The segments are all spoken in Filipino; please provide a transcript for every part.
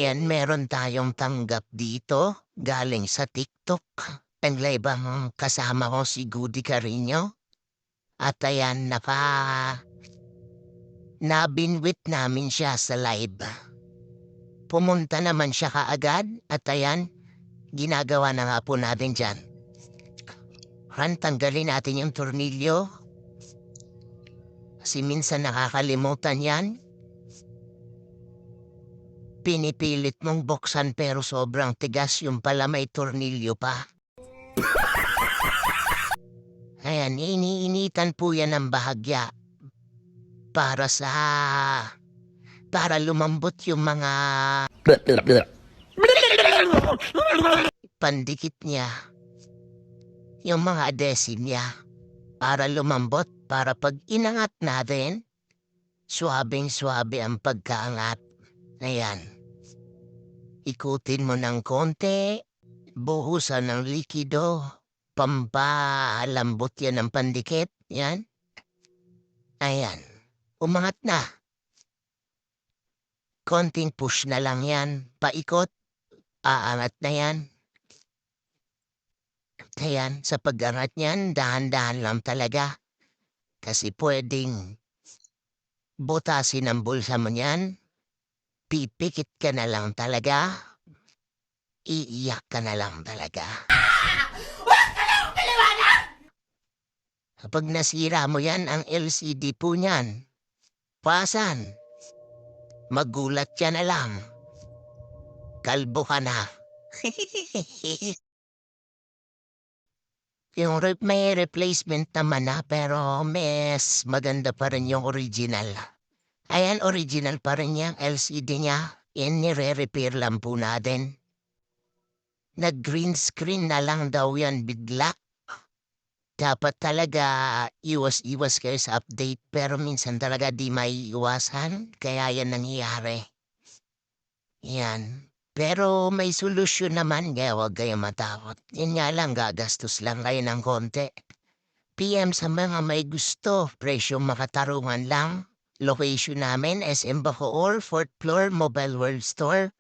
Yan, meron tayong tanggap dito galing sa TikTok. Live ang kasama ko si Goody Carino. At ayan, nabinwit namin siya sa live. Pumunta naman siya kaagad at ayan, ginagawa na nga po natin dyan. Tanggalin natin yung tornilyo. Kasi minsan nakakalimutan yan. Pinipilit mong buksan pero sobrang tigas, yung pala may tornilyo pa. Ayan, iniinitan po yan ng bahagya para lumambot yung mga pandikit niya, yung mga adhesive niya, para lumambot, para pag inangat natin, swabing-swabe ang pagkaangat. Ayan. Ikutin mo ng konti, buhusan ng likido, pampalambot yan ng pandikit. Yan. Ayan. Umangat na. Konting push na lang yan. Paikot. Aangat na yan. Ayan. Sa pag-angat niyan, dahan-dahan lang talaga. Kasi pwedeng butasin ang bulsa mo niyan. Pipikit ka na lang talaga. Iiyak ka na lang talaga. Kapag nasira mo yan, ang LCD po niyan, pasan. Magulat ka na lang. Kalbo ka na. May replacement naman na, pero mas maganda pa rin yung original. Ayan, original pa rin yung LCD niya. Yan, nire-repair lang po natin. Nag-green screen na lang daw yan bigla. Dapat talaga iwas-iwas kayo sa update, pero minsan talaga di may iwasan, kaya yan nangyayari. Yan. Pero may solusyon naman, kaya huwag kayo matakot. Yan nga lang, gagastos lang kayo ng konti. PM sa mga may gusto, presyo makatarungan lang. Location namin, SM Bacoor, 4th floor, Mobile World Store.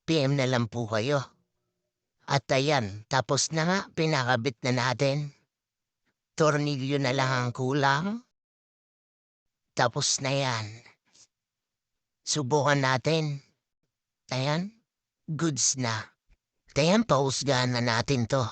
PM na lang po kayo. At ayan, tapos na nga, pinakabit na natin. Tornilyo na lang ang kulang. Tapos na yan. Subukan natin. Ayan, goods na. Ayan, pausgahan na natin to.